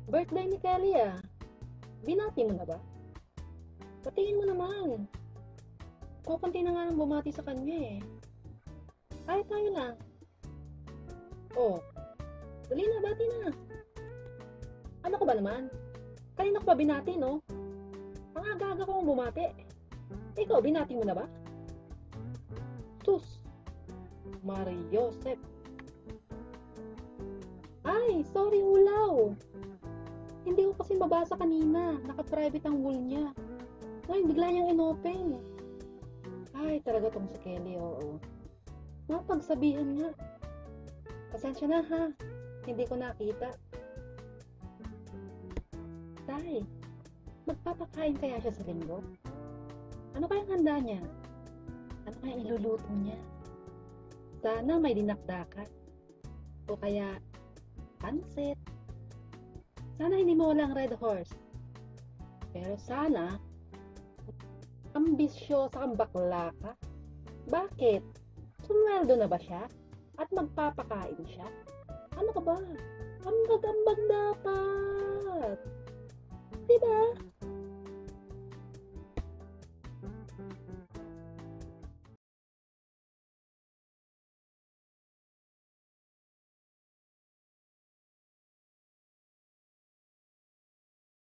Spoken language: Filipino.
Birthday ni Kelly ah. Binati mo na ba? Patingin mo naman. Kukunti na nga nang bumati sa kanya eh. Ay, tayo lang. Oh, dali na, bati na. Ano ko ba naman? Kanina ko pa binati, no? Ang aga-aga ko bumati. Ikaw, binati mo na ba? Sus, Mariosep. Ay, sorry ulaw. Hindi ko kasi mabasa kanina. Naka-private ang wall niya. Ngayon, bigla niyang inopen. Ay, talaga tong si Kelly, oo. Napagsabihan niya. Pasensya na ha. Hindi ko nakita. Tay, magpapakain kaya siya sa linggo? Ano kayang handa niya? Ano kayang iluluto niya? Sana may dinakdakan. O kaya, pansit. Sana hindi mawala ang red horse. Pero sana, ambisyosa kang bakla ka. Bakit? Sumweldo na ba siya? At magpapakain siya? Ano ka ba? Ambag-ambag dapat. Diba?